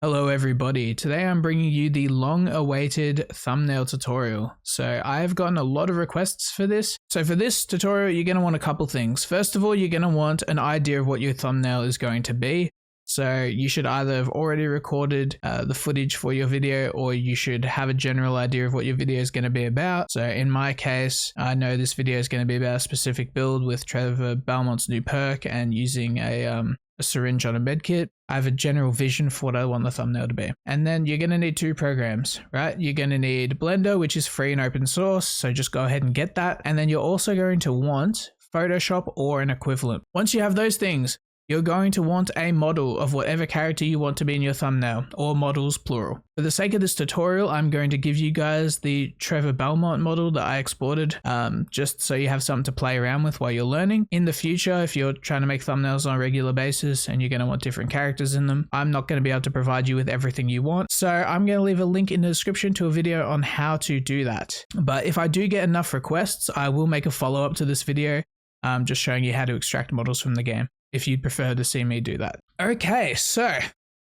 Hello everybody, today I'm bringing you the long-awaited thumbnail tutorial. So I've gotten a lot of requests for this. So for this tutorial, you're going to want a couple things. First of all, you're going to want an idea of what your thumbnail is going to be. So you should either have already recorded the footage for your video, or you should have a general idea of what your video is going to be about. So in my case, I know this video is going to be about a specific build with Trevor Belmont's new perk and using a syringe on a medkit. I have a general vision for what I want the thumbnail to be. And then you're going to need two programs, right? You're going to need Blender, which is free and open source. So just go ahead and get that. And then you're also going to want Photoshop or an equivalent. Once you have those things, you're going to want a model of whatever character you want to be in your thumbnail, or models plural. For the sake of this tutorial, I'm going to give you guys the Trevor Belmont model that I exported, just so you have something to play around with while you're learning. In the future, if you're trying to make thumbnails on a regular basis and you're going to want different characters in them, I'm not going to be able to provide you with everything you want. So I'm going to leave a link in the description to a video on how to do that. But if I do get enough requests, I will make a follow-up to this video, just showing you how to extract models from the game, if you'd prefer to see me do that. Okay, so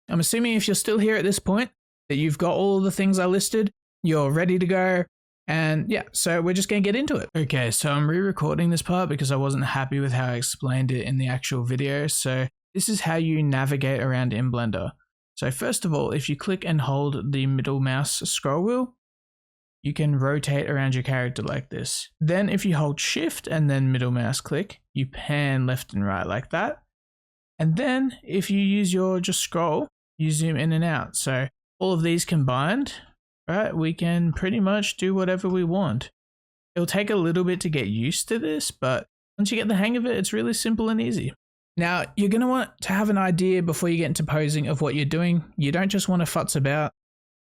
I'm assuming if you're still here at this point, that you've got all of the things I listed, you're ready to go, and yeah, so we're just gonna get into it. Okay, so I'm re-recording this part because I wasn't happy with how I explained it in the actual video. So this is how you navigate around in Blender. So first of all, if you click and hold the middle mouse scroll wheel, you can rotate around your character like this. Then if you hold shift and then middle mouse click, you pan left and right like that. And then if you use your just scroll, you zoom in and out. So all of these combined, right, we can pretty much do whatever we want. It'll take a little bit to get used to this, but once you get the hang of it, it's really simple and easy. Now, you're going to want to have an idea before you get into posing of what you're doing. You don't just want to futz about,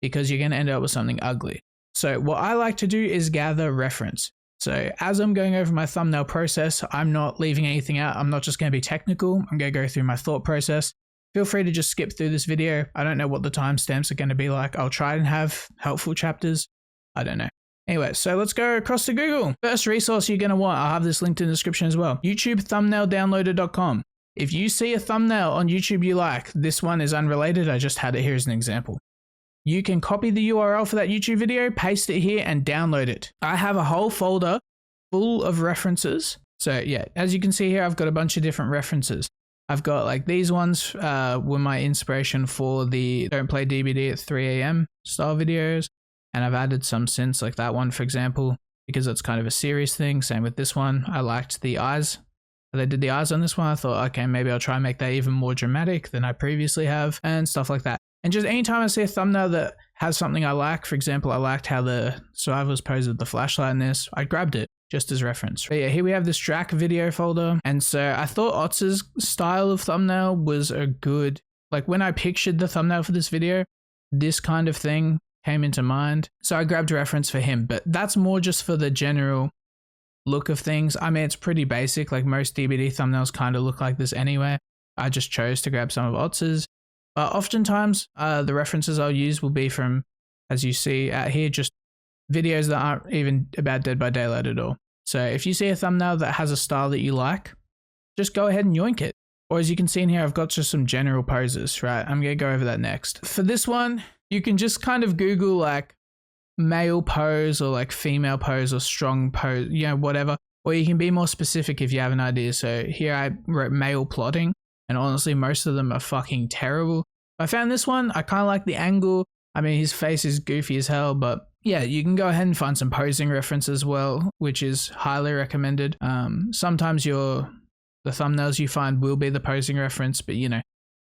because you're going to end up with something ugly. So what I like to do is gather reference. So as I'm going over my thumbnail process, I'm not leaving anything out. I'm not just going to be technical. I'm going to go through my thought process. Feel free to just skip through this video. I don't know what the timestamps are going to be like. I'll try and have helpful chapters. I don't know. Anyway, so let's go across to Google. First resource you're going to want, I'll have this linked in the description as well. YouTubeThumbnailDownloader.com. If you see a thumbnail on YouTube you like, this one is unrelated. I just had it here as an example. You can copy the URL for that YouTube video, paste it here, and download it. I have a whole folder full of references. So yeah, as you can see here, I've got a bunch of different references. I've got like these ones were my inspiration for the Don't Play DBD at 3 AM style videos. And I've added some since, like that one, for example, because it's kind of a serious thing. Same with this one. I liked the eyes. They did the eyes on this one. I thought, okay, maybe I'll try and make that even more dramatic than I previously have, and stuff like that. And just anytime I see a thumbnail that has something I like, for example, I liked how the survivors posed with the flashlight in this, I grabbed it just as reference. But yeah, here we have this Drac video folder. And so I thought Otz's style of thumbnail was a good, like when I pictured the thumbnail for this video, this kind of thing came into mind. So I grabbed a reference for him, but that's more just for the general look of things. I mean, it's pretty basic, like most DBD thumbnails kind of look like this anyway. I just chose to grab some of Otz's. Oftentimes, the references I'll use will be from, as you see out here, just videos that aren't even about Dead by Daylight at all. So if you see a thumbnail that has a style that you like, just go ahead and yoink it. Or as you can see in here, I've got just some general poses, right? I'm going to go over that next. For this one, you can just kind of Google like male pose or like female pose or strong pose, you know, whatever. Or you can be more specific if you have an idea. So here I wrote male plotting. And honestly, most of them are fucking terrible. I found this one. I kind of like the angle. I mean, his face is goofy as hell, but yeah, you can go ahead and find some posing reference as well, which is highly recommended. Sometimes the thumbnails you find will be the posing reference, but you know,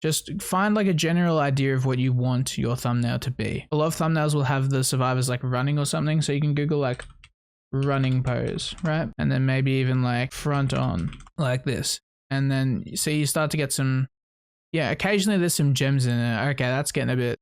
just find like a general idea of what you want your thumbnail to be. A lot of thumbnails will have the survivors like running or something. So you can Google like running pose, right? And then maybe even like front on like this. And then see, you start to get some, yeah, occasionally there's some gems in it. Okay, that's getting a bit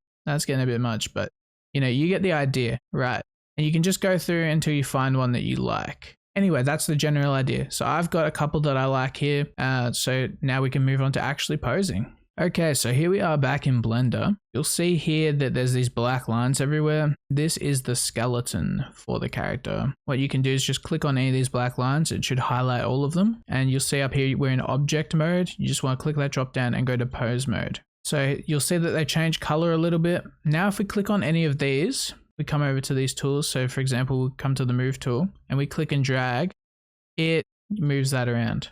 much, but you know, you get the idea, right? And you can just go through until you find one that you like. Anyway, that's the general idea. So I've got a couple that I like here. So now we can move on to actually posing. Okay, so here we are back in Blender. You'll see here that there's these black lines everywhere. This is the skeleton for the character. What you can do is just click on any of these black lines. It should highlight all of them. And you'll see up here we're in object mode. You just want to click that drop down and go to pose mode. So you'll see that they change color a little bit. Now if we click on any of these, we come over to these tools. So for example, we come to the move tool and we click and drag, it moves that around.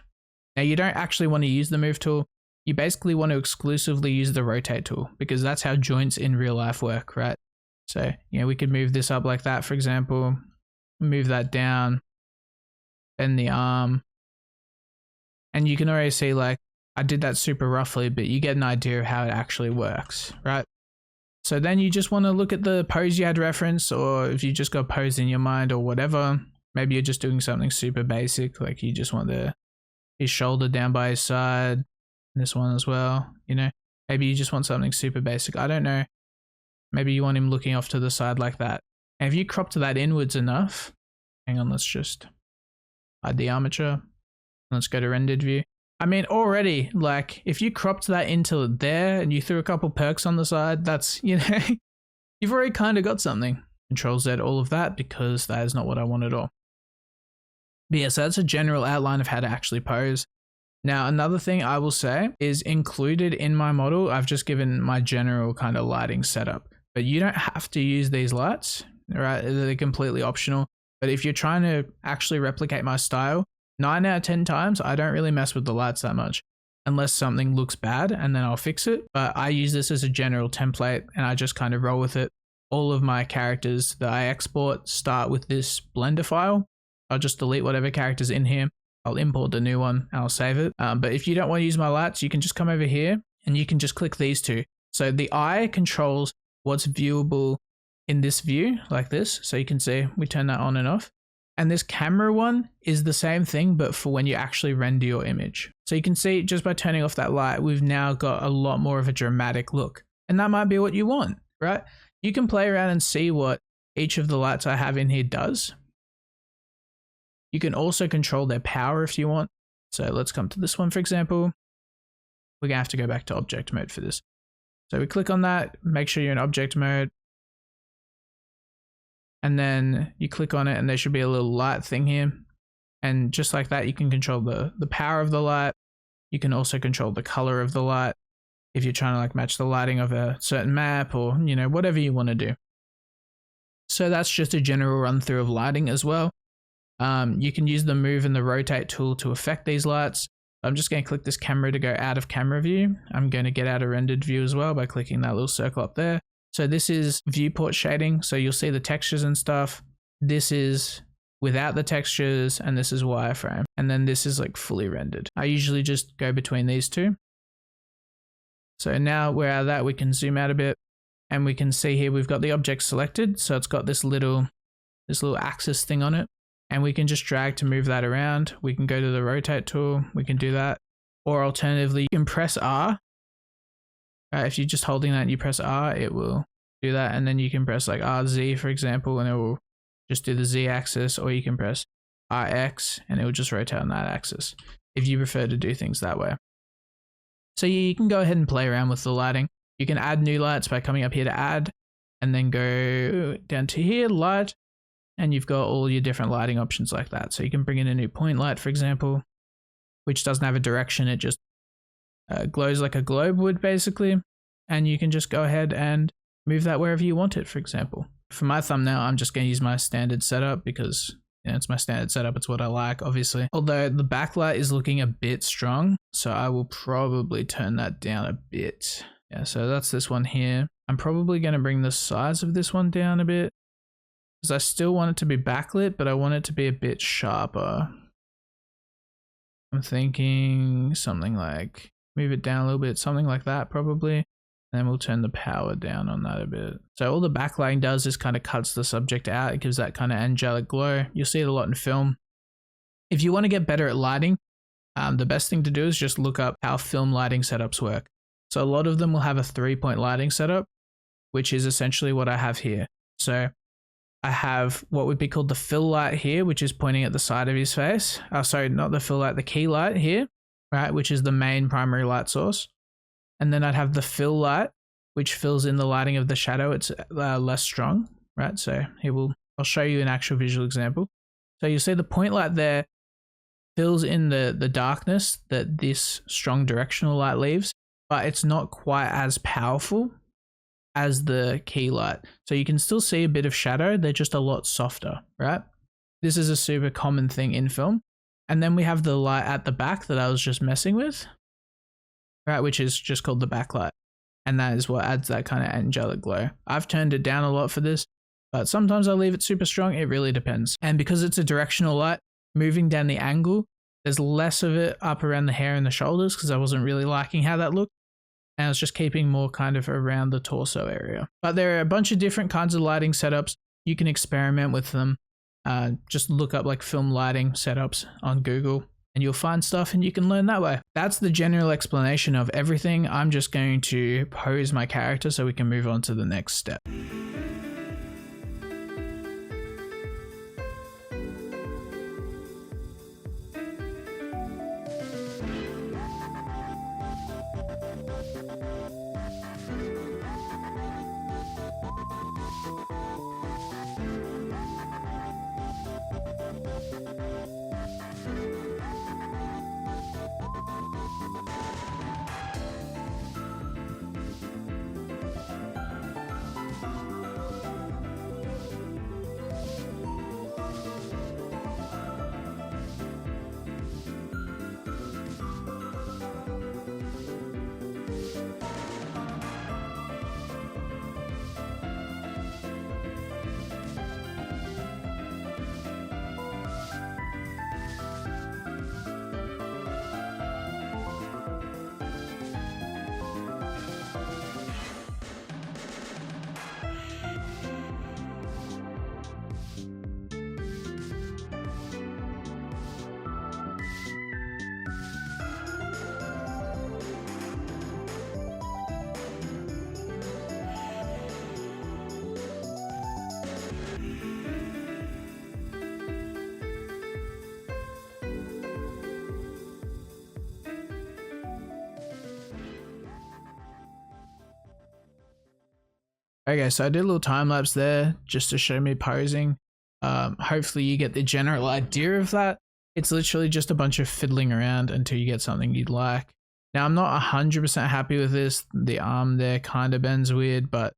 Now you don't actually want to use the move tool. You basically want to exclusively use the rotate tool because that's how joints in real life work, right? So, we could move this up like that, for example, move that down, bend the arm. And you can already see like I did that super roughly, but you get an idea of how it actually works, right? So then you just want to look at the pose you had referenced, or if you just got pose in your mind or whatever, maybe you're just doing something super basic, like you just want his shoulder down by his side, this one as well, maybe you just want something super basic. I don't know. Maybe you want him looking off to the side like that. And if you crop to that inwards enough, hang on, let's just hide the armature. Let's go to rendered view. I mean, already, like, if you cropped that into there and you threw a couple perks on the side, that's, you've already kind of got something. Control Z all of that because that is not what I want at all. But yeah, so that's a general outline of how to actually pose. Now, another thing I will say is included in my model, I've just given my general kind of lighting setup. But you don't have to use these lights, right? They're completely optional. But if you're trying to actually replicate my style, 9 out of 10 times, I don't really mess with the lights that much unless something looks bad and then I'll fix it. But I use this as a general template and I just kind of roll with it. All of my characters that I export start with this Blender file. I'll just delete whatever character's in here. I'll import the new one and I'll save it. But if you don't want to use my lights, you can just come over here and you can just click these two. So the eye controls what's viewable in this view like this. So you can see we turn that on and off. And this camera one is the same thing, but for when you actually render your image. So you can see just by turning off that light, we've now got a lot more of a dramatic look. And that might be what you want, right? You can play around and see what each of the lights I have in here does. You can also control their power if you want. So let's come to this one, for example. We're gonna have to go back to object mode for this. So we click on that, make sure you're in object mode. And then you click on it and there should be a little light thing here. And just like that, you can control the power of the light. You can also control the color of the light if you're trying to like match the lighting of a certain map or, whatever you want to do. So that's just a general run through of lighting as well. You can use the move and the rotate tool to affect these lights. I'm just going to click this camera to go out of camera view. I'm going to get out of rendered view as well by clicking that little circle up there. So this is viewport shading. So you'll see the textures and stuff. This is without the textures and this is wireframe. And then this is like fully rendered. I usually just go between these two. So now we're out of that, we can zoom out a bit and we can see here we've got the object selected. So it's got this little axis thing on it. And we can just drag to move that around. We can go to the rotate tool. We can do that. Or alternatively, you can press R. If you're just holding that and you press R, it will do that. And then you can press like RZ, for example, and it will just do the Z axis. Or you can press RX and it will just rotate on that axis if you prefer to do things that way. So you can go ahead and play around with the lighting. You can add new lights by coming up here to add and then go down to here, light. And you've got all your different lighting options like that. So you can bring in a new point light, for example, which doesn't have a direction. It just glows like a globe would basically. And you can just go ahead and move that wherever you want it, for example. For my thumbnail, I'm just going to use my standard setup because it's my standard setup. It's what I like, obviously. Although the backlight is looking a bit strong. So I will probably turn that down a bit. Yeah, so that's this one here. I'm probably going to bring the size of this one down a bit. Because I still want it to be backlit, but I want it to be a bit sharper. I'm thinking something like, move it down a little bit, something like that probably. And then we'll turn the power down on that a bit. So all the backlighting does is kind of cuts the subject out. It gives that kind of angelic glow. You'll see it a lot in film. If you want to get better at lighting, the best thing to do is just look up how film lighting setups work. So a lot of them will have a 3-point lighting setup, which is essentially what I have here. So I have what would be called the fill light here, which is pointing at the side of his face. Sorry, not the fill light, the key light here, right? Which is the main primary light source. And then I'd have the fill light, which fills in the lighting of the shadow. It's less strong, right? So here I'll show you an actual visual example. So you'll see the point light there fills in the darkness that this strong directional light leaves. but it's not quite as powerful as the key light. So you can still see a bit of shadow, they're just a lot softer, right? This is a super common thing in film. And then we have the light at the back that I was just messing with, right, which is just called the backlight. And that is what adds that kind of angelic glow. I've turned it down a lot for this, but sometimes I leave it super strong. It really depends. And because it's a directional light, moving down the angle, there's less of it up around the hair and the shoulders because I wasn't really liking how that looked. And I was just keeping more kind of around the torso area. But there are a bunch of different kinds of lighting setups. You can experiment with them. Just look up like film lighting setups on Google and you'll find stuff and you can learn that way. That's the general explanation of everything. I'm just going to pose my character so we can move on to the next step. Okay, so I did a little time lapse there just to show me posing. Hopefully you get the general idea of that. It's literally just a bunch of fiddling around until you get something you'd like. Now I'm not 100% happy with this. The arm there kind of bends weird, but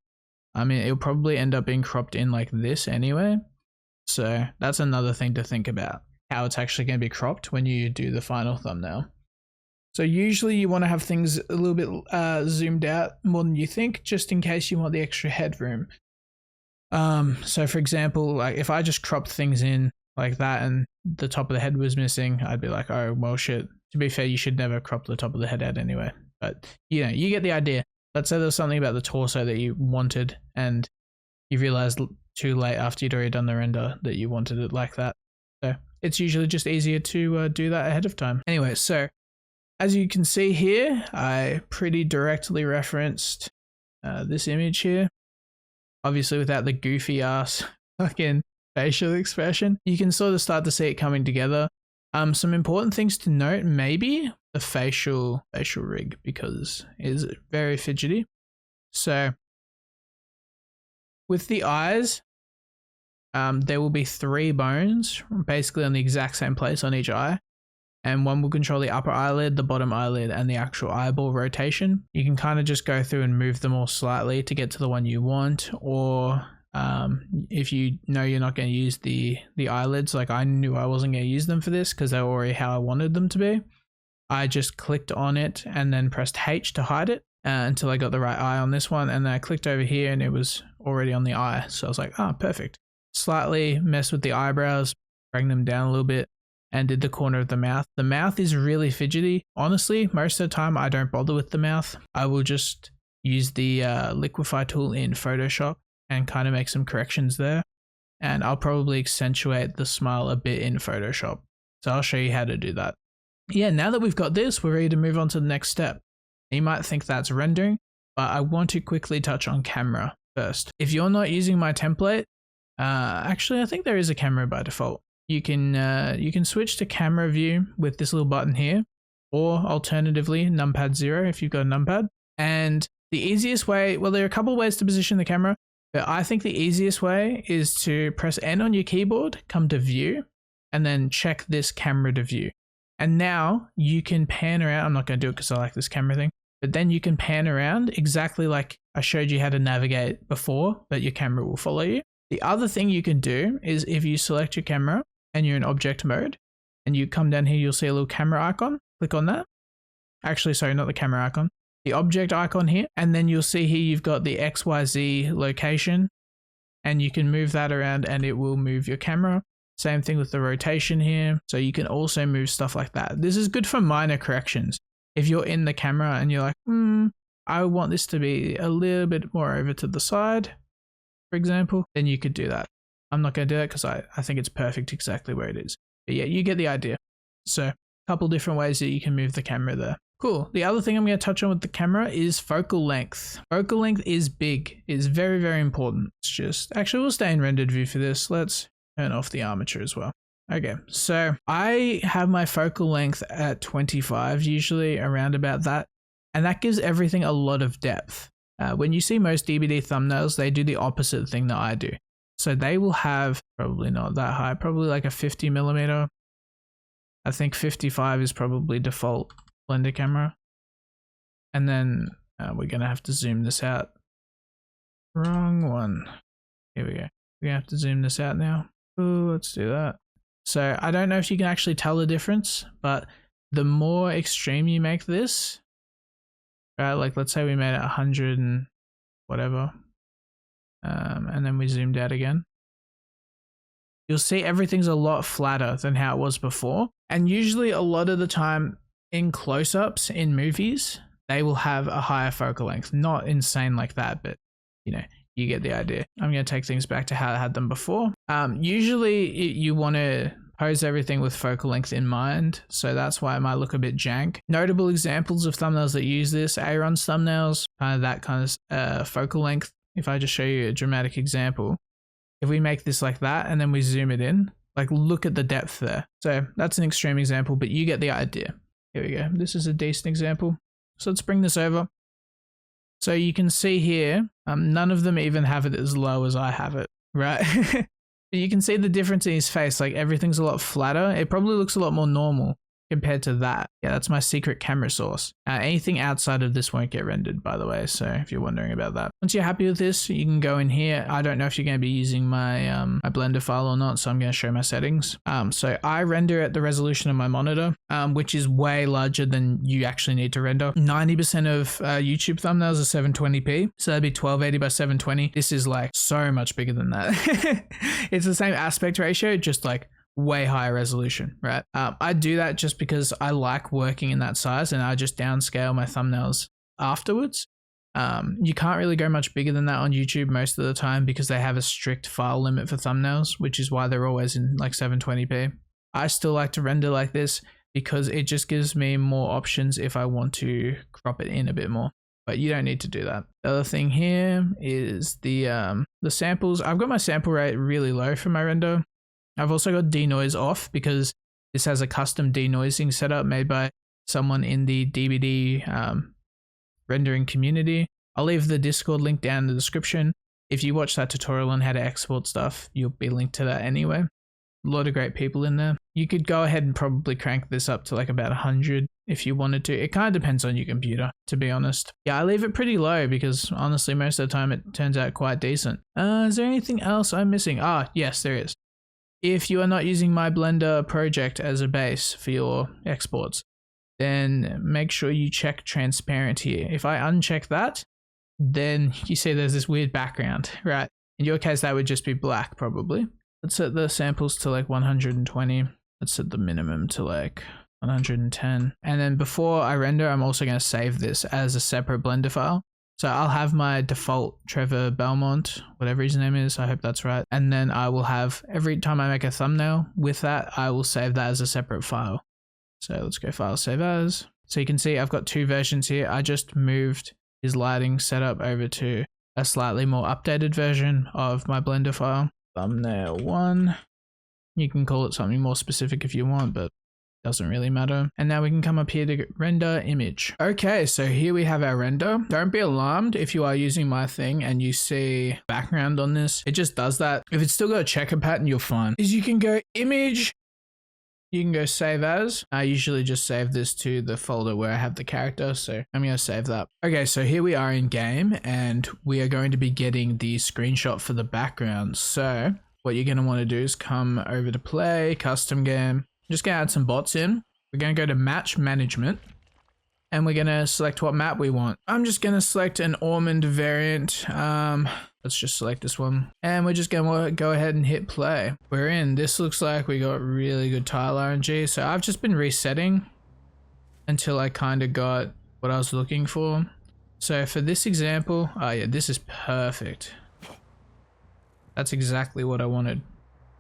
I mean, it'll probably end up being cropped in like this anyway. So that's another thing to think about, how it's actually going to be cropped when you do the final thumbnail. So usually you want to have things a little bit zoomed out more than you think, just in case you want the extra headroom. So for example, like if I just cropped things in like that and the top of the head was missing, I'd be like, oh, well, shit. To be fair, you should never crop the top of the head out anyway. But you know, you get the idea. Let's say there's something about the torso that you wanted and you realized too late after you'd already done the render that you wanted it like that. So it's usually just easier to do that ahead of time. Anyway, so as you can see here, I pretty directly referenced this image here. Obviously without the goofy ass fucking facial expression. You can sort of start to see it coming together. Some important things to note, maybe the facial rig, because it is very fidgety. So with the eyes, there will be 3 bones basically on the exact same place on each eye. And one will control the upper eyelid, the bottom eyelid, and the actual eyeball rotation. You can kind of just go through and move them all slightly to get to the one you want, or if you know you're not going to use the eyelids, like I knew I wasn't going to use them for this because they were already how I wanted them to be. I just clicked on it and then pressed H to hide it until I got the right eye on this one, and then I clicked over here and it was already on the eye. So I was like, oh, perfect. Slightly messed with the eyebrows, bring them down a little bit, and did the corner of the mouth. The mouth is really fidgety. Honestly, most of the time I don't bother with the mouth. I will just use the liquify tool in Photoshop and kind of make some corrections there. And I'll probably accentuate the smile a bit in Photoshop. So I'll show you how to do that. Yeah, now that we've got this, we're ready to move on to the next step. You might think that's rendering, but I want to quickly touch on camera first. If you're not using my template, actually I think there is a camera by default. You can switch to camera view with this little button here, or alternatively numpad 0 if you've got a numpad. And the easiest way, well, there are a couple of ways to position the camera, but I think the easiest way is to press N on your keyboard, come to view, and then check this camera to view. And now you can pan around. I'm not going to do it because I like this camera thing, but then you can pan around exactly like I showed you how to navigate before, but your camera will follow you. The other thing you can do is if you select your camera and you're in object mode and you come down here, you'll see a little camera icon. Click on that. Actually, sorry, not the camera icon, the object icon here. And then you'll see here you've got the XYZ location and you can move that around and it will move your camera. Same thing with the rotation here. So you can also move stuff like that. This is good for minor corrections. If you're in the camera and you're like, I want this to be a little bit more over to the side, for example, then you could do that. I'm not going to do that because I think it's perfect exactly where it is. But yeah, you get the idea. So a couple different ways that you can move the camera there. Cool. The other thing I'm going to touch on with the camera is focal length. Focal length is big. It's very, very important. It's just, actually we'll stay in rendered view for this. Let's turn off the armature as well. Okay, so I have my focal length at 25, usually around about that. And that gives everything a lot of depth. When you see most DBD thumbnails, they do the opposite thing that I do. So they will have, probably not that high, probably like a 50 millimeter. I think 55 is probably default blender camera. And then we're going to have to zoom this out. Wrong one. Here we go. We're going to have to zoom this out now. Ooh, let's do that. So I don't know if you can actually tell the difference, but the more extreme you make this, right? Like let's say we made it 100 and whatever. And then we zoomed out again. You'll see everything's a lot flatter than how it was before. And usually a lot of the time in close-ups in movies, they will have a higher focal length. Not insane like that, but you know, you get the idea. I'm going to take things back to how I had them before. Usually you want to pose everything with focal length in mind. So that's why it might look a bit jank. Notable examples of thumbnails that use this, Aaron's thumbnails, that kind of focal length. If I just show you a dramatic example, if we make this like that and then we zoom it in, like look at the depth there. So that's an extreme example, but you get the idea. Here we go. This is a decent example. So let's bring this over. So you can see here, none of them even have it as low as I have it, right? You can see the difference in his face, like everything's a lot flatter. It probably looks a lot more normal compared to that. Yeah, that's my secret camera source. Anything outside of this won't get rendered, by the way, so if you're wondering about that. Once you're happy with this, you can go in here. I don't know if you're going to be using my my Blender file or not, so I'm going to show my settings. So I render at the resolution of my monitor, which is way larger than you actually need to render. 90% of YouTube thumbnails are 720p, so that'd be 1280 by 720. This is like so much bigger than that. It's the same aspect ratio, just like way higher resolution, right? I do that just because I like working in that size and I just downscale my thumbnails afterwards. You can't really go much bigger than that on YouTube most of the time because they have a strict file limit for thumbnails, which is why they're always in like 720p. I still like to render like this because it just gives me more options if I want to crop it in a bit more. But you don't need to do that. The other thing here is the samples. I've got my sample rate really low for my render. I've also got denoise off because this has a custom denoising setup made by someone in the DBD rendering community. I'll leave the Discord link down in the description. If you watch that tutorial on how to export stuff, you'll be linked to that anyway. A lot of great people in there. You could go ahead and probably crank this up to like about 100 if you wanted to. It kind of depends on your computer, to be honest. Yeah, I leave it pretty low because honestly, most of the time it turns out quite decent. Is there anything else I'm missing? Yes, there is. If you are not using my Blender project as a base for your exports, then make sure you check transparent here. If I uncheck that, then you see there's this weird background, right? In your case, that would just be black probably. Let's set the samples to like 120. Let's set the minimum to like 110. And then before I render, I'm also going to save this as a separate Blender file. So I'll have my default Trevor Belmont, whatever his name is, I hope that's right. And then I will have, every time I make a thumbnail with that, I will save that as a separate file. So let's go file, save as. So you can see I've got two versions here. I just moved his lighting setup over to a slightly more updated version of my Blender file. Thumbnail 1. You can call it something more specific if you want, but doesn't really matter. And now we can come up here to render image. Okay, so here we have our render. Don't be alarmed if you are using my thing and you see background on this. It just does that. If it's still got a checker pattern, you're fine. Is you can go image, you can go save as. I usually just save this to the folder where I have the character, so I'm going to save that. Okay, so here we are in game, and we are going to be getting the screenshot for the background. So what you're going to want to do is come over to play, custom game. I'm just going to add some bots in. We're going to go to match management, and we're going to select what map we want. I'm just going to select an Ormond variant. Let's just select this one, and we're just going to go ahead and hit play. We're in. This looks like we got really good tile RNG. So I've just been resetting until I kind of got what I was looking for. So for this example, oh yeah, this is perfect. That's exactly what I wanted.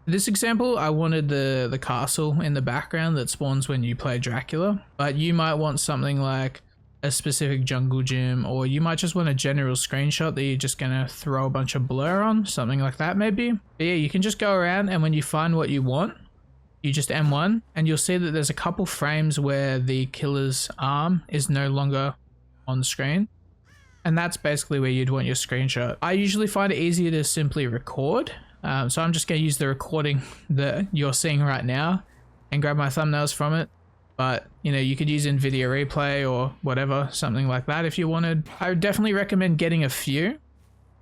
For this example, I wanted the castle in the background that spawns when you play Dracula, but you might want something like a specific jungle gym, or you might just want a general screenshot that you're just gonna throw a bunch of blur on, something like that maybe. But yeah, you can just go around, and when you find what you want, you just M1, and you'll see that there's a couple frames where the killer's arm is no longer on the screen. And that's basically where you'd want your screenshot. I usually find it easier to simply record. So I'm just going to use the recording that you're seeing right now and grab my thumbnails from it. But, you know, you could use NVIDIA Replay or whatever, something like that if you wanted. I would definitely recommend getting a few,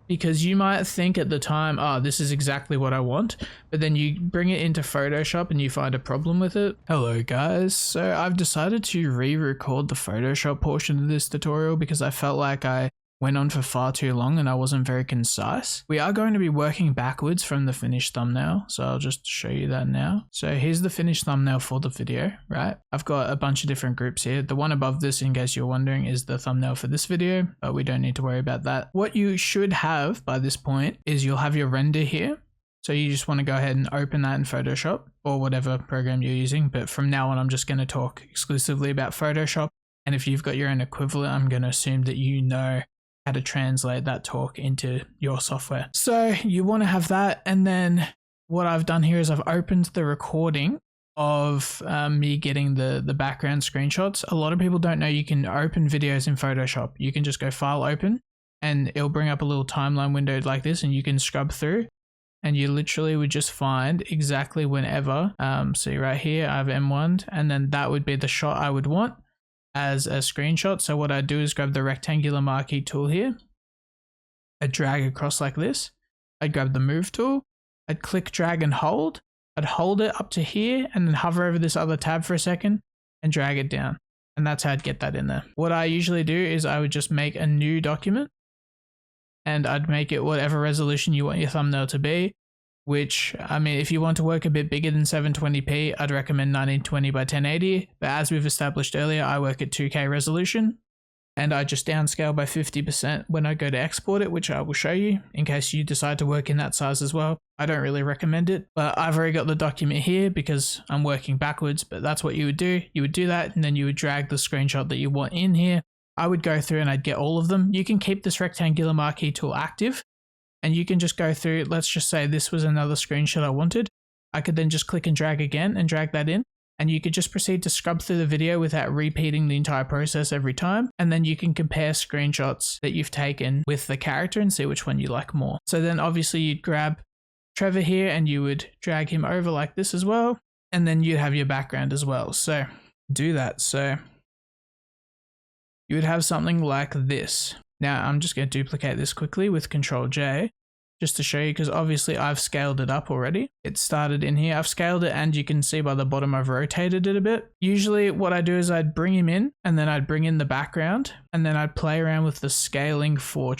because you might think at the time, oh, this is exactly what I want. But then you bring it into Photoshop and you find a problem with it. Hello guys. So I've decided to re-record the Photoshop portion of this tutorial because I felt like I went on for far too long and I wasn't very concise. We are going to be working backwards from the finished thumbnail, so I'll just show you that now. So here's the finished thumbnail for the video, right? I've got a bunch of different groups here. The one above this, in case you're wondering, is the thumbnail for this video, but we don't need to worry about that. What you should have by this point is you'll have your render here. So you just want to go ahead and open that in Photoshop or whatever program you're using. But from now on, I'm just going to talk exclusively about Photoshop. And if you've got your own equivalent, I'm going to assume that you know how to translate that talk into your software. So you want to have that. And then what I've done here is I've opened the recording of me getting the background screenshots. A lot of people don't know you can open videos in Photoshop. You can just go file open and it'll bring up a little timeline window like this, and you can scrub through and you literally would just find exactly whenever. See right here, I've M1'd, and then that would be the shot I would want as a screenshot. So what I do is grab the rectangular marquee tool here. I'd drag across like this. I'd grab the move tool. I'd click, drag and hold. I'd hold it up to here and then hover over this other tab for a second and drag it down. And that's how I'd get that in there. What I usually do is I would just make a new document and I'd make it whatever resolution you want your thumbnail to be. Which, I mean, if you want to work a bit bigger than 720p, I'd recommend 1920 by 1080. But as we've established earlier, I work at 2K resolution, and I just downscale by 50% when I go to export it, which I will show you in case you decide to work in that size as well. I don't really recommend it, but I've already got the document here because I'm working backwards, but that's what you would do. You would do that, and then you would drag the screenshot that you want in here. I would go through and I'd get all of them. You can keep this rectangular marquee tool active, and you can just go through. Let's just say this was another screenshot I wanted. I could then just click and drag again and drag that in. And you could just proceed to scrub through the video without repeating the entire process every time. And then you can compare screenshots that you've taken with the character and see which one you like more. So then obviously you'd grab Trevor here and you would drag him over like this as well. And then you'd have your background as well. So do that. So you would have something like this. Now I'm just going to duplicate this quickly with Control J just to show you, because obviously I've scaled it up already. It started in here. I've scaled it, and you can see by the bottom I've rotated it a bit. Usually what I do is I'd bring him in and then I'd bring in the background and then I'd play around with the scaling for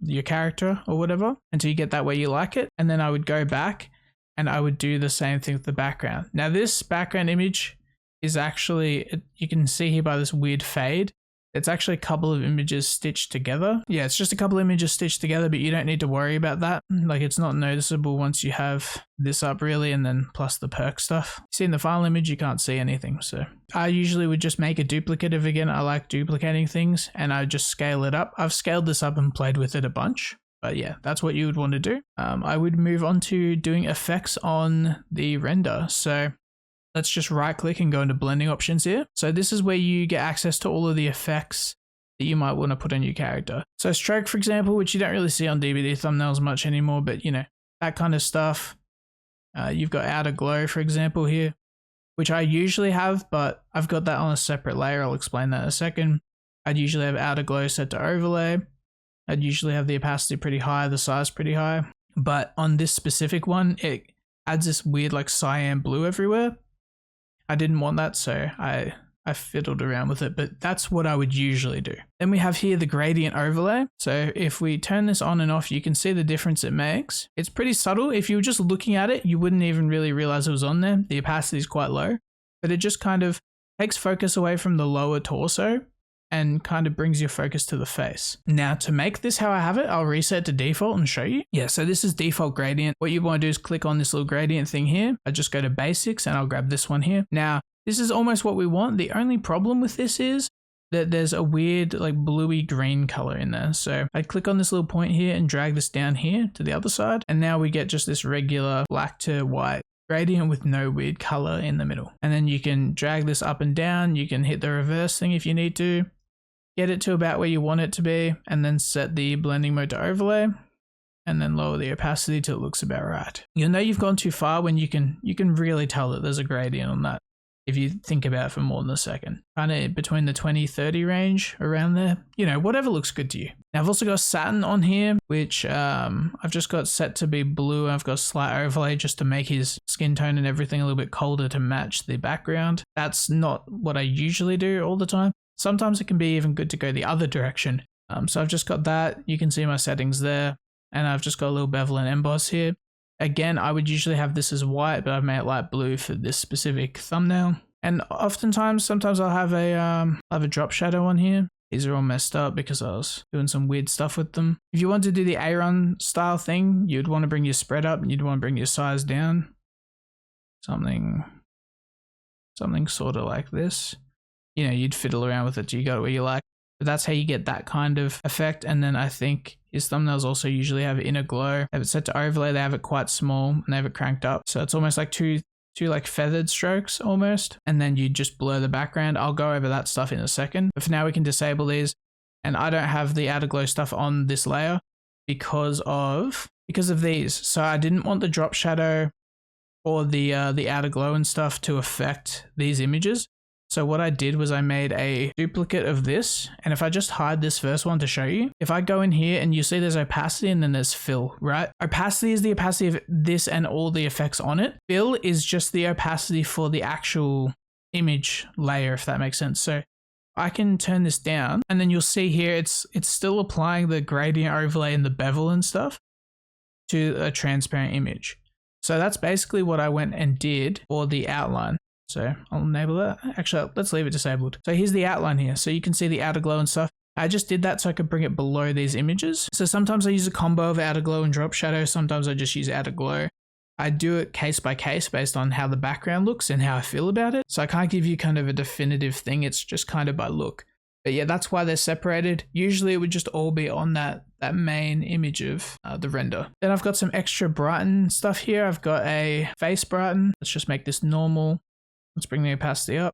your character or whatever until you get that where you like it. And then I would go back and I would do the same thing with the background. Now this background image is actually, you can see here by this weird fade, it's actually a couple of images stitched together. Yeah, it's just a couple of images stitched together, but you don't need to worry about that. Like, it's not noticeable once you have this up really, and then plus the perk stuff. See in the final image, you can't see anything. So I usually would just make a duplicate of, again, I like duplicating things, and I just scale it up. I've scaled this up and played with it a bunch. But yeah, that's what you would want to do. I would move on to doing effects on the render. So let's just right click and go into blending options here. So this is where you get access to all of the effects that you might want to put on your character. So stroke, for example, which you don't really see on DBD thumbnails much anymore, but you know, that kind of stuff. You've got outer glow, for example, here. which I usually have, but I've got that on a separate layer. I'll explain that in a second. I'd usually have outer glow set to overlay. I'd usually have the opacity pretty high, the size pretty high. But on this specific one, it adds this weird like cyan blue everywhere. I didn't want that, so I fiddled around with it, but that's what I would usually do. Then we have here the gradient overlay. So if we turn this on and off, you can see the difference it makes. It's pretty subtle. If you were just looking at it, you wouldn't even really realize it was on there. The opacity is quite low, but it just kind of takes focus away from the lower torso and kind of brings your focus to the face. Now to make this how I have it, I'll reset to default and show you. Yeah, so this is default gradient. What you want to do is click on this little gradient thing here. I just go to basics and I'll grab this one here. Now, this is almost what we want. The only problem with this is that there's a weird like bluey green color in there. So I click on this little point here and drag this down here to the other side. And now we get just this regular black to white gradient with no weird color in the middle. And then you can drag this up and down. You can hit the reverse thing if you need to. Get it to about where you want it to be, and then set the blending mode to overlay, and then lower the opacity till it looks about right. You'll know you've gone too far when you can really tell that there's a gradient on that if you think about it for more than a second. Kind of between the 20-30 range, around there, you know, whatever looks good to you. Now I've also got satin on here, which I've just got set to be blue. I've got a slight overlay just to make his skin tone and everything a little bit colder to match the background. That's not what I usually do all the time. Sometimes it can be even good to go the other direction. So I've just got that. You can see my settings there. And I've just got a little bevel and emboss here. Again, I would usually have this as white, but I've made it light blue for this specific thumbnail. And sometimes I'll have a drop shadow on here. These are all messed up because I was doing some weird stuff with them. If you want to do the Aaron style thing, you'd want to bring your spread up and you'd want to bring your size down. Something sort of like this. You know, you'd fiddle around with it till you got it where you like. But that's how you get that kind of effect. And then I think his thumbnails also usually have inner glow. They have it set to overlay. They have it quite small and they have it cranked up. So it's almost like two like feathered strokes almost. And then you just blur the background. I'll go over that stuff in a second. But for now we can disable these. And I don't have the outer glow stuff on this layer because of these. So I didn't want the drop shadow or the outer glow and stuff to affect these images. So what I did was I made a duplicate of this, and if I just hide this first one to show you, if I go in here and you see there's opacity and then there's fill, right? Opacity is the opacity of this and all the effects on it. Fill is just the opacity for the actual image layer, if that makes sense. So I can turn this down and then you'll see here it's still applying the gradient overlay and the bevel and stuff to a transparent image. So that's basically what I went and did for the outline. So I'll enable that. Actually, let's leave it disabled. So here's the outline here. So you can see the outer glow and stuff. I just did that so I could bring it below these images. So sometimes I use a combo of outer glow and drop shadow. Sometimes I just use outer glow. I do it case by case based on how the background looks and how I feel about it. So I can't give you kind of a definitive thing. It's just kind of by look. But yeah, that's why they're separated. Usually it would just all be on that main image of the render. Then I've got some extra brighten stuff here. I've got a face brighten. Let's just make this normal. Let's bring the opacity up.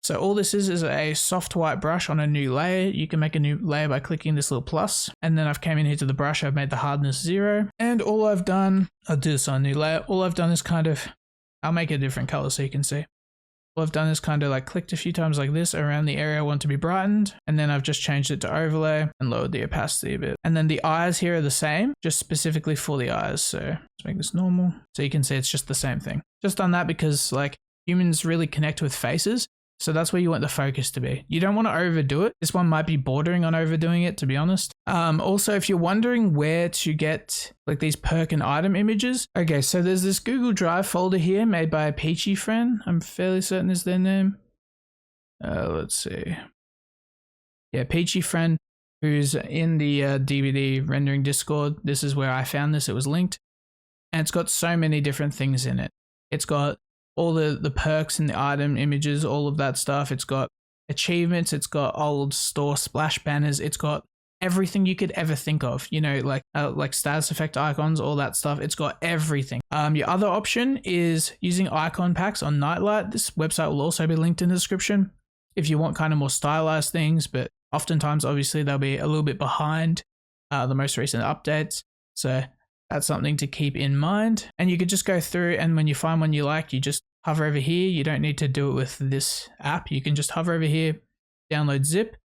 So all this is a soft white brush on a new layer. You can make a new layer by clicking this little plus. And then I've came in here to the brush. I've made the hardness 0. And all I've done, I'll do this on a new layer. All I've done is I'll make it a different color so you can see. All I've done is kind of like clicked a few times like this around the area I want to be brightened. And then I've just changed it to overlay and lowered the opacity a bit. And then the eyes here are the same, just specifically for the eyes. So let's make this normal. So you can see it's just the same thing. Just done that because like humans really connect with faces. So that's where you want the focus to be. You don't want to overdo it. This one might be bordering on overdoing it, to be honest. Also, if you're wondering where to get like these perk and item images. Okay, so there's this Google Drive folder here made by a Peachy friend. I'm fairly certain is their name. Let's see. Yeah, Peachy friend, who's in the DBD rendering Discord. This is where I found this. It was linked. And it's got so many different things in it. It's got all the perks and the item images, all of that stuff. It's got achievements. It's got old store splash banners. It's got everything you could ever think of, you know, like status effect icons, all that stuff. It's got everything. Your other option is using icon packs on Nightlight. This website will also be linked in the description if you want kind of more stylized things, but oftentimes, obviously, they'll be a little bit behind the most recent updates. So that's something to keep in mind. And you could just go through, and when you find one you like, you just hover over here. You don't need to do it with this app. You can just hover over here, download zip,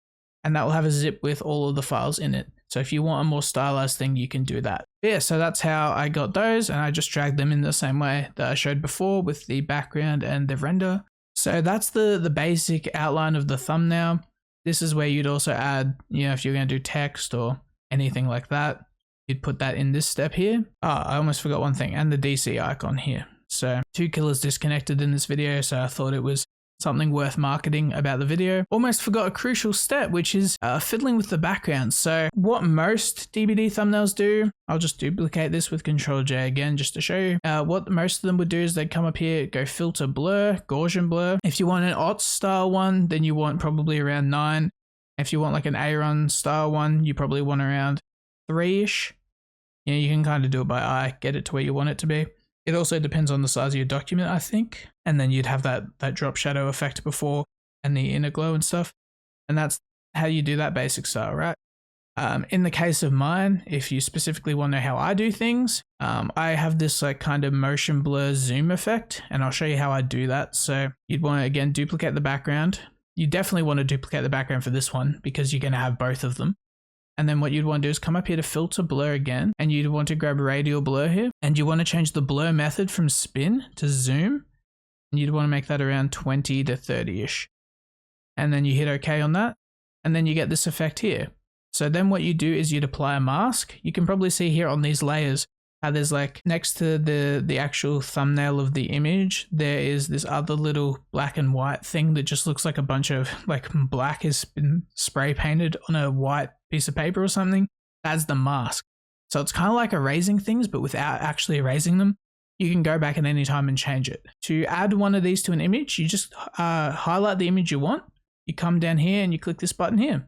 and that will have a zip with all of the files in it. So if you want a more stylized thing, you can do that. Yeah, so that's how I got those, and I just dragged them in the same way that I showed before with the background and the render. So that's the basic outline of the thumbnail. This is where you'd also add, if you're going to do text or anything like that, you'd put that in this step here. I almost forgot one thing, and the DC icon here. So 2 killers disconnected in this video, so I thought it was something worth marketing about the video. Almost forgot a crucial step, which is fiddling with the background. So what most DBD thumbnails do, I'll just duplicate this with Ctrl-J again just to show you. What most of them would do is they'd come up here, go filter blur, Gaussian blur. If you want an OTS style one, then you want probably around 9. If you want like an Aaron style one, you probably want around 3-ish. You can kind of do it by eye, get it to where you want it to be. It also depends on the size of your document, I think. And then you'd have that drop shadow effect before and the inner glow and stuff. And that's how you do that basic style, right? In the case of mine, if you specifically want to know how I do things, I have this like kind of motion blur zoom effect, and I'll show you how I do that. So you'd want to, again, duplicate the background. You definitely want to duplicate the background for this one because you're going to have both of them. And then what you'd want to do is come up here to filter blur again, and you'd want to grab radial blur here, and you want to change the blur method from spin to zoom, and you'd want to make that around 20 to 30-ish. And then you hit OK on that, and then you get this effect here. So then what you do is you'd apply a mask. You can probably see here on these layers how there's like next to the actual thumbnail of the image, there is this other little black and white thing that just looks like a bunch of like black has been spray painted on a white piece of paper or something. That's the mask. So it's kind of like erasing things, but without actually erasing them. You can go back at any time and change it. To add one of these to an image, you just highlight the image you want. You come down here and you click this button here,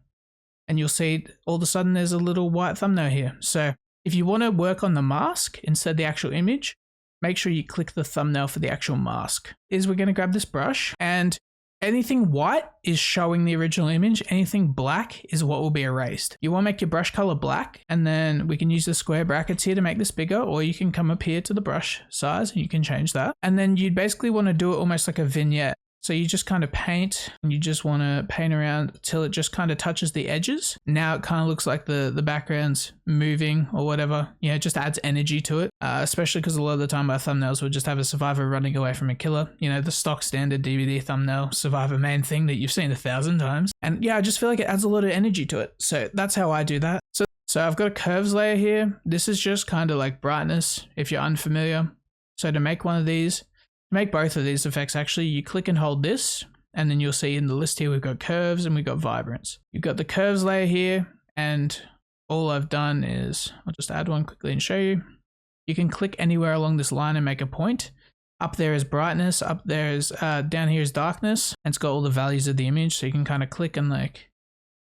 and you'll see all of a sudden there's a little white thumbnail here. So if you want to work on the mask instead of the actual image, make sure you click the thumbnail for the actual mask. We're going to grab this brush, and anything white is showing the original image. Anything black is what will be erased. You want to make your brush color black, and then we can use the square brackets here to make this bigger, or you can come up here to the brush size and you can change that. And then you'd basically want to do it almost like a vignette. So you just kind of paint, and you just want to paint around till it just kind of touches the edges. Now it kind of looks like the background's moving or whatever. It just adds energy to it, especially because a lot of the time our thumbnails would just have a survivor running away from a killer. The stock standard DVD thumbnail survivor main thing that you've seen 1,000 times. And yeah, I just feel like it adds a lot of energy to it. So that's how I do that. So I've got a curves layer here. This is just kind of like brightness if you're unfamiliar. So to make one of these, make both of these effects actually, you click and hold this, and then you'll see in the list here we've got curves and we've got vibrance. You've got the curves layer here, and all I've done is, I'll just add one quickly and show you. You can click anywhere along this line and make a point. Up there is brightness, up there is, down here is darkness, and it's got all the values of the image, so you can kind of click and like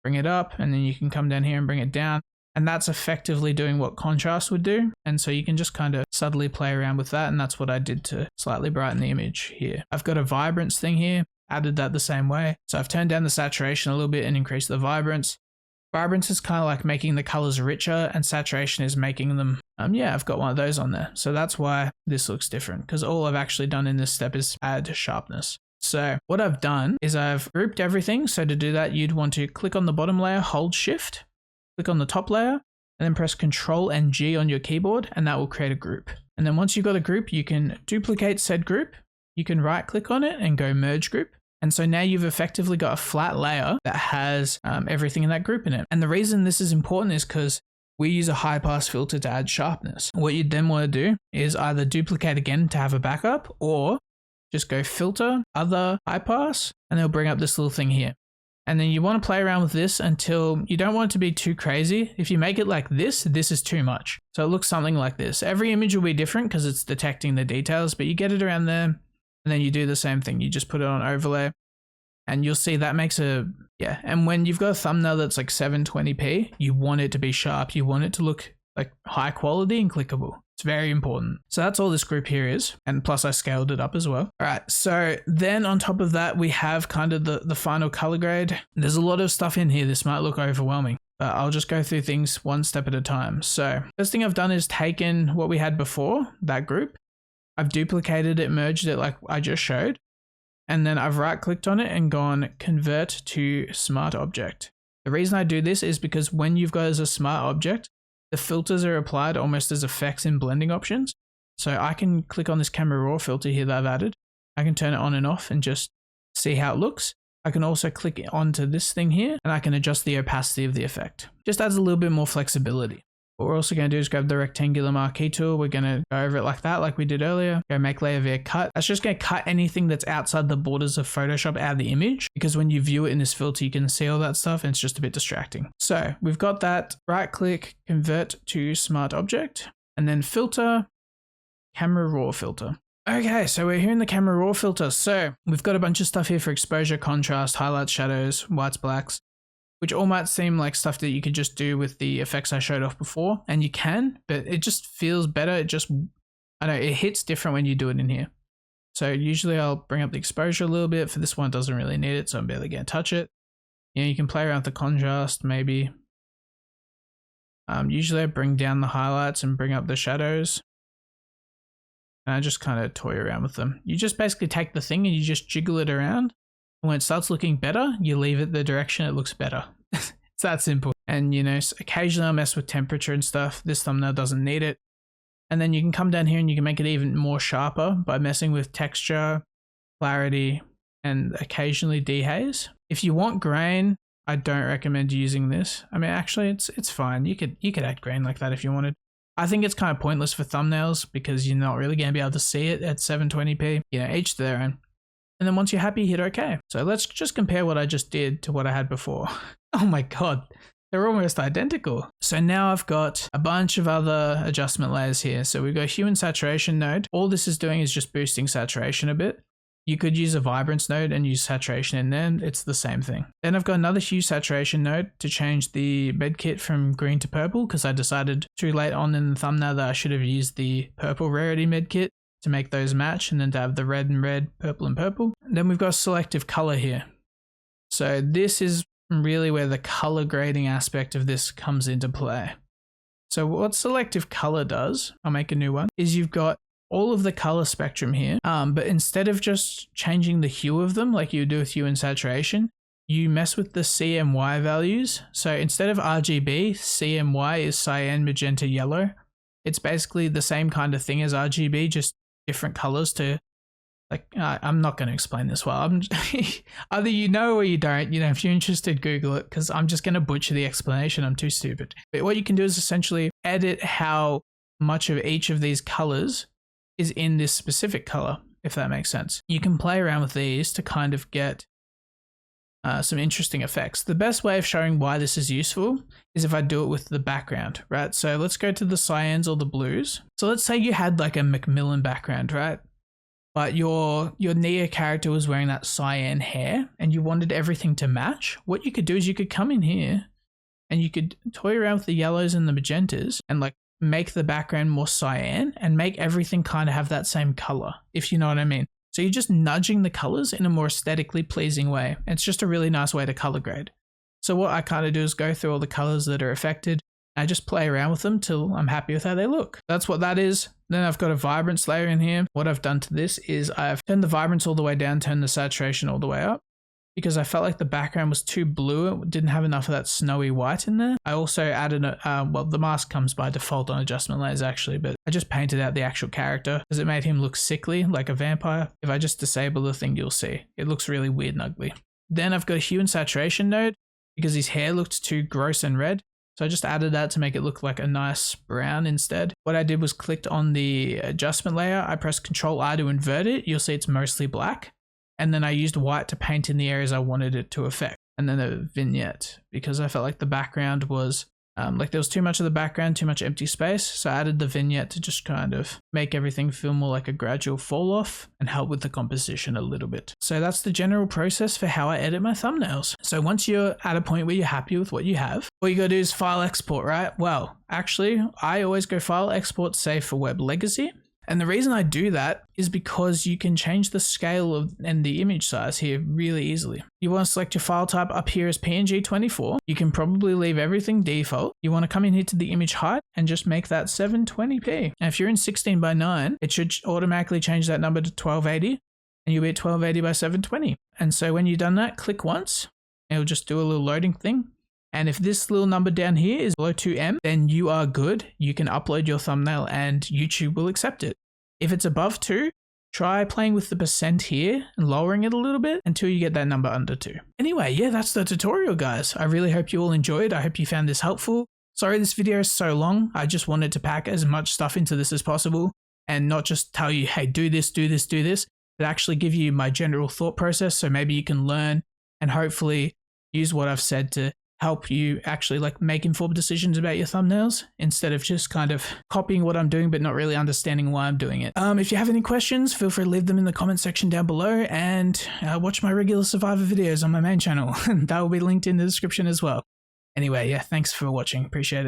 bring it up, and then you can come down here and bring it down. And that's effectively doing what contrast would do. And so you can just kind of subtly play around with that. And that's what I did to slightly brighten the image here. I've got a vibrance thing here, added that the same way. So I've turned down the saturation a little bit and increased the vibrance. Vibrance is kind of like making the colors richer, and saturation is making them, I've got one of those on there. So that's why this looks different, because all I've actually done in this step is add sharpness. So what I've done is I've grouped everything. So to do that, you'd want to click on the bottom layer, hold shift, click on the top layer, and then press Ctrl and G on your keyboard, and that will create a group. And then once you've got a group, you can duplicate said group. You can right click on it and go merge group. And so now you've effectively got a flat layer that has everything in that group in it. And the reason this is important is because we use a high pass filter to add sharpness. What you'd then want to do is either duplicate again to have a backup, or just go filter, other high pass, and it'll bring up this little thing here. And then you want to play around with this until you don't want it to be too crazy. If you make it like this is too much. So it looks something like this. Every image will be different because it's detecting the details, but you get it around there, and then you do the same thing. You just put it on overlay, and you'll see that makes and when you've got a thumbnail that's like 720p, you want it to be sharp. You want it to look like high quality and clickable. It's very important. So that's all this group here is. And plus I scaled it up as well. All right. So then on top of that, we have kind of the final color grade. There's a lot of stuff in here. This might look overwhelming, but I'll just go through things one step at a time. So first thing I've done is taken what we had before, that group, I've duplicated it, merged it like I just showed, and then I've right clicked on it and gone convert to smart object. The reason I do this is because when you've got as a smart object, the filters are applied almost as effects in blending options. So I can click on this camera raw filter here that I've added. I can turn it on and off and just see how it looks. I can also click onto this thing here and I can adjust the opacity of the effect. Just adds a little bit more flexibility. What we're also going to do is grab the rectangular marquee tool. We're going to go over it like that, like we did earlier. Go make layer via cut. That's just going to cut anything that's outside the borders of Photoshop out of the image, because when you view it in this filter, you can see all that stuff and it's just a bit distracting. So we've got that. Right click, convert to smart object, and then filter, camera raw filter. Okay, so we're here in the camera raw filter. So we've got a bunch of stuff here for exposure, contrast, highlights, shadows, whites, blacks, which all might seem like stuff that you could just do with the effects I showed off before, and you can, but it just feels better. It just, I know, it hits different when you do it in here. So usually I'll bring up the exposure a little bit. For this one, it doesn't really need it, so I'm barely going to touch it. You know, you can play around with the contrast, maybe. Usually I bring down the highlights and bring up the shadows. And I just kind of toy around with them. You just basically take the thing and you just jiggle it around. And when it starts looking better, you leave it the direction it looks better. It's that simple. And you know, occasionally I'll mess with temperature and stuff. This thumbnail doesn't need it. And then you can come down here and you can make it even more sharper by messing with texture, clarity, and occasionally dehaze. If you want grain, I don't recommend using this. I mean, actually it's fine. You could add grain like that if you wanted. I think it's kind of pointless for thumbnails because you're not really going to be able to see it at 720p. You know, each to their own. And then once you're happy, hit OK. So let's just compare what I just did to what I had before. Oh my God, they're almost identical. So now I've got a bunch of other adjustment layers here. So we've got hue and saturation node. All this is doing is just boosting saturation a bit. You could use a vibrance node and use saturation in there. It's the same thing. Then I've got another hue saturation node to change the med kit from green to purple because I decided too late on in the thumbnail that I should have used the purple rarity med kit to make those match, and then to have the red and red, purple and purple. And then we've got selective color here. So this is really where the color grading aspect of this comes into play. So what selective color does, I'll make a new one, is you've got all of the color spectrum here, but instead of just changing the hue of them like you do with hue and saturation, you mess with the CMY values. So instead of RGB, CMY is cyan, magenta, yellow. It's basically the same kind of thing as RGB, just different colors to, like, I'm not going to explain this well. Either you know or you don't. You know, if you're interested, Google it, because I'm just going to butcher the explanation. I'm too stupid. But what you can do is essentially edit how much of each of these colors is in this specific color, if that makes sense. You can play around with these to kind of get some interesting effects. The best way of showing why this is useful is if I do it with the background, right? So let's go to the cyans or the blues. So let's say you had like a Macmillan background, right? But your Nia character was wearing that cyan hair and you wanted everything to match. What you could do is you could come in here and you could toy around with the yellows and the magentas and like make the background more cyan and make everything kind of have that same color, if you know what I mean. So you're just nudging the colors in a more aesthetically pleasing way. It's just a really nice way to color grade. So what I kind of do is go through all the colors that are affected. I just play around with them till I'm happy with how they look. That's what that is. Then I've got a vibrance layer in here. What I've done to this is I've turned the vibrance all the way down, turned the saturation all the way up, because I felt like the background was too blue. It didn't have enough of that snowy white in there. I also added, well, the mask comes by default on adjustment layers actually, but I just painted out the actual character because it made him look sickly, like a vampire. If I just disable the thing, you'll see. It looks really weird and ugly. Then I've got a hue and saturation node because his hair looked too gross and red. So I just added that to make it look like a nice brown instead. What I did was clicked on the adjustment layer. I pressed Ctrl-R to invert it. You'll see it's mostly black. And then I used white to paint in the areas I wanted it to affect. And then a vignette, because I felt like the background was, like there was too much of the background, too much empty space. So I added the vignette to just kind of make everything feel more like a gradual fall off and help with the composition a little bit. So that's the general process for how I edit my thumbnails. So once you're at a point where you're happy with what you have, all you gotta do is file export, right? Well, actually, I always go file export, save for web legacy. And the reason I do that is because you can change the scale and the image size here really easily. You want to select your file type up here as PNG 24. You can probably leave everything default. You want to come in here to the image height and just make that 720p. And if you're in 16:9, it should automatically change that number to 1280 and you'll be at 1280 by 720. And so when you've done that, click once, it'll just do a little loading thing. And if this little number down here is below 2M, then you are good. You can upload your thumbnail and YouTube will accept it. If it's above 2, try playing with the percent here and lowering it a little bit until you get that number under 2. Anyway, yeah, that's the tutorial, guys. I really hope you all enjoyed. I hope you found this helpful. Sorry this video is so long. I just wanted to pack as much stuff into this as possible and not just tell you, hey, do this, do this, do this, but actually give you my general thought process so maybe you can learn and hopefully use what I've said to help you actually like make informed decisions about your thumbnails instead of just kind of copying what I'm doing but not really understanding why I'm doing it. If you have any questions, feel free to leave them in the comment section down below and watch my regular Survivor videos on my main channel. That will be linked in the description as well. Anyway, yeah, thanks for watching. Appreciate it.